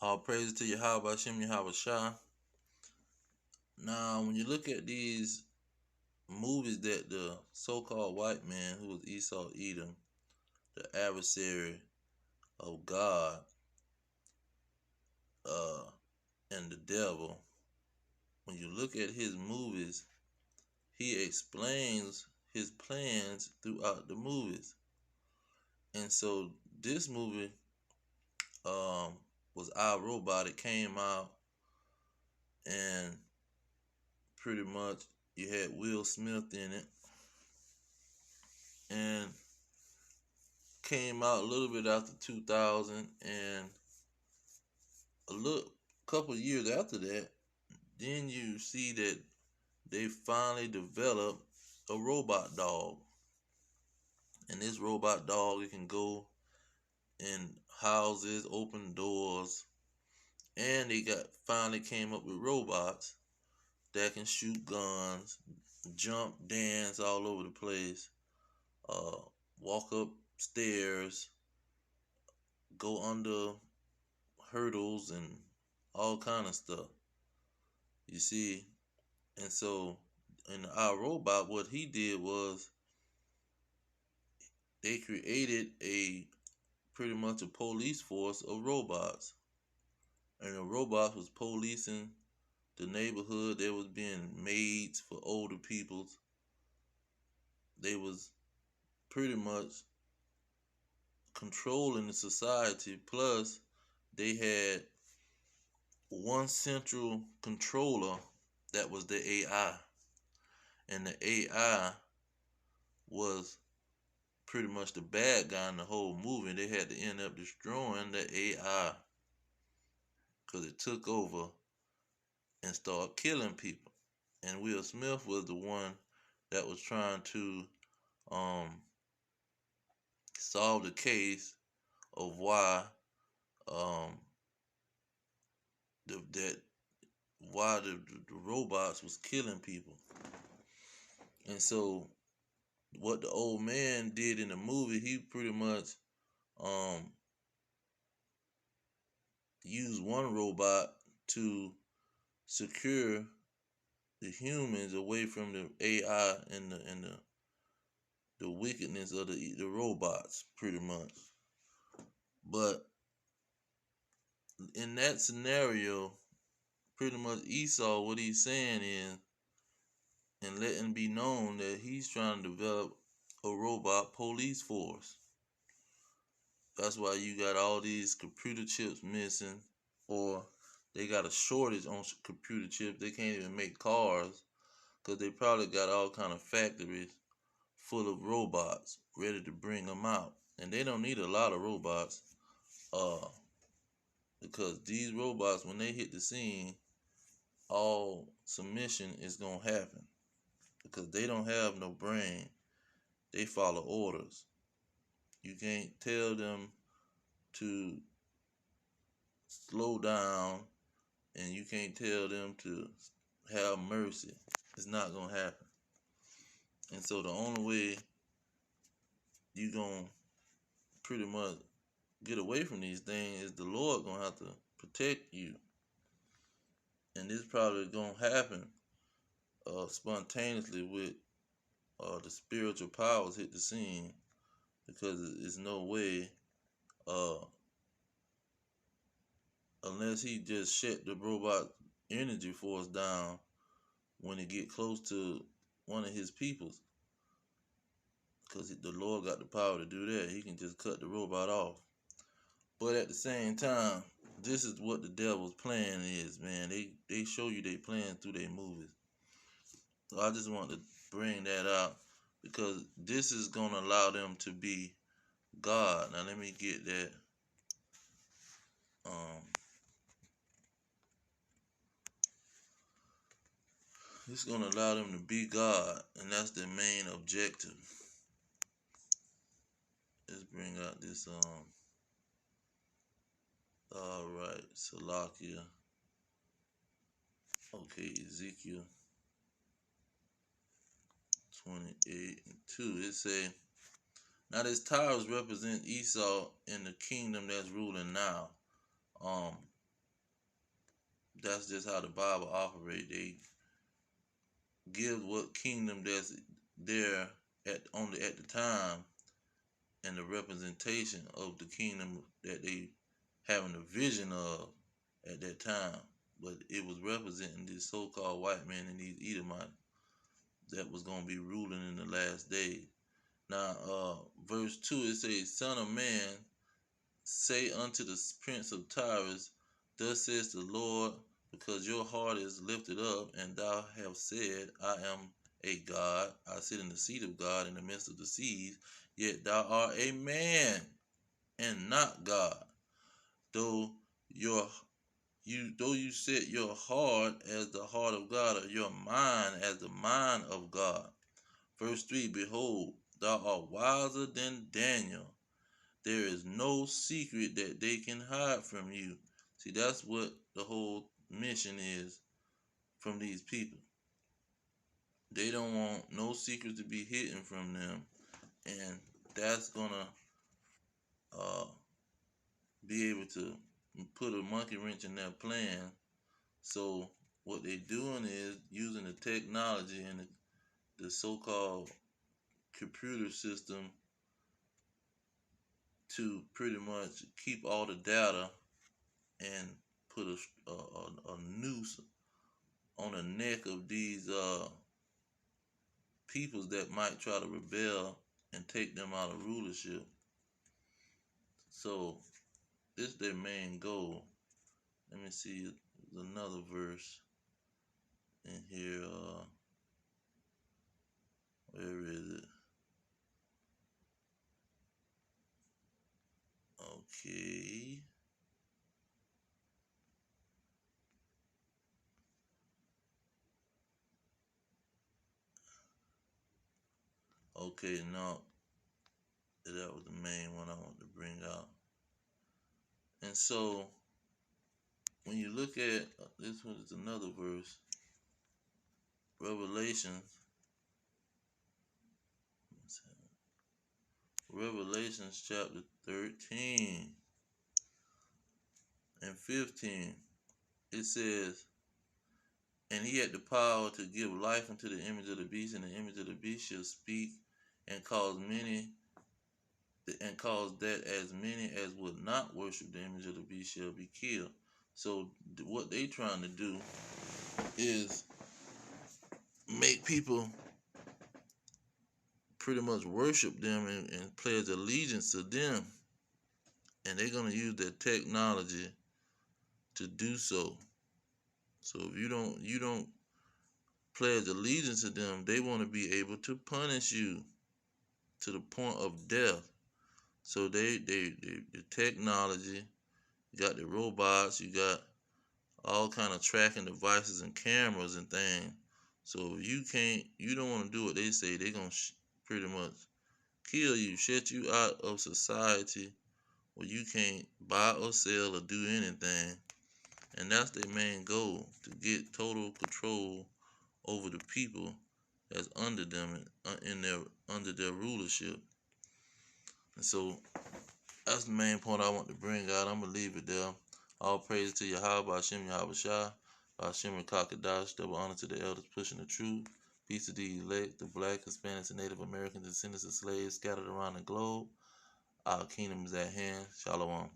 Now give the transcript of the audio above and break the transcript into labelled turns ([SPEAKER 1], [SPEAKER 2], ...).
[SPEAKER 1] All praise to Yahweh Hashem Yahweh Shah. Now, when you look at these movies that the so-called white man, who was Esau Edom, the adversary of God, uh, and the devil, when you look at his movies, he explains his plans throughout the movies. And so this movie was Our Robot. It came out, and pretty much you had Will Smith in it, and came out a little bit after 2000, and a little couple of years after that, then you see that they finally developed a robot dog. And this robot dog, it can go in houses, open doors, and they finally came up with robots that can shoot guns, jump, dance all over the place, uh, walk up stairs, go under hurdles, and all kind of stuff. You see, and so in Our Robot, what he did was they created a pretty much a police force of robots, and the robots was policing the neighborhood. They was being maids for older people. They was pretty much controlling the society. Plus, they had one central controller that was the AI, and the AI was pretty much the bad guy in the whole movie. They had to end up destroying the AI because it took over and started killing people. And Will Smith was the one that was trying to um, solve the case of why um, that why the robots was killing people. And so what the old man did in the movie, he pretty much um, used one robot to secure the humans away from the AI and the wickedness of the robots, pretty much. But in that scenario, pretty much Esau, what he's saying is, and letting be known that he's trying to develop a robot police force. That's why you got all these computer chips missing, or they got a shortage on computer chips. They can't even make cars because they probably got all kind of factories full of robots ready to bring them out. And they don't need a lot of robots, uh, because these robots, when they hit the scene, all submission is gonna happen because they don't have no brain. They follow orders. You can't tell them to slow down, and you can't tell them to have mercy. It's not gonna happen. And so the only way you gonna pretty much get away from these things is the Lord gonna have to protect you. And this probably gonna happen spontaneously with the spiritual powers hit the scene, because there's no way, uh, unless he just shut the robot energy force down when it get close to one of his peoples, because the Lord got the power to do that. He can just cut the robot off. But at the same time, this is what the devil's plan is, man. They show you they plan through their movies. So I just want to bring that out because this is gonna allow them to be God. Now let me get that. It's gonna allow them to be God, and that's their main objective. Let's bring out this. All right, Salakia. Okay, Ezekiel 28:2. It say, now this towers represent Esau and the kingdom that's ruling now. Um, that's just how the Bible operates. They give what kingdom that's there at the time, and the representation of the kingdom that they having a vision of at that time. But it was representing this so-called white man and these Edomites that was going to be ruling in the last days. Now, verse 2, it says, Son of man, say unto the prince of Tyrus, Thus says the Lord, because your heart is lifted up, and thou hast said, I am a God, I sit in the seat of God in the midst of the seas, yet thou art a man, and not God. Though you set your heart as the heart of God, or your mind as the mind of God. Verse 3, Behold, thou art wiser than Daniel. There is no secret that they can hide from you. See, that's what the whole mission is from these people. They don't want no secrets to be hidden from them. And that's going to be able to put a monkey wrench in their plan. So what they're doing is using the technology and the so-called computer system to pretty much keep all the data and put a noose on the neck of these peoples that might try to rebel and take them out of rulership. So this is their main goal. Let me see another verse in here. Where is it? Okay. Okay, no, that was the main one I want to bring out. And so when you look at this one, is another verse, Revelations chapter 13 and 15. It says, And he had the power to give life unto the image of the beast, and the image of the beast shall speak and cause that as many as would not worship the image of the beast shall be killed. So what they trying to do is make people pretty much worship them and pledge allegiance to them. And they're going to use their technology to do so. So if you don't pledge allegiance to them, they want to be able to punish you to the point of death. So the technology, you got the robots, you got all kind of tracking devices and cameras and things. So if you don't want to do what they say, they're going to pretty much kill you, shut you out of society where you can't buy or sell or do anything. And that's their main goal, to get total control over the people that's under them under their rulership. And so that's the main point I want to bring out. I'm gonna leave it there. All praise to Yahweh, Hashem Yahweh Shah, Hashem Kakadash, double honor to the elders pushing the truth. Peace to the elect, the black, Hispanics, and Native Americans, descendants of slaves scattered around the globe. Our kingdom is at hand. Shalom.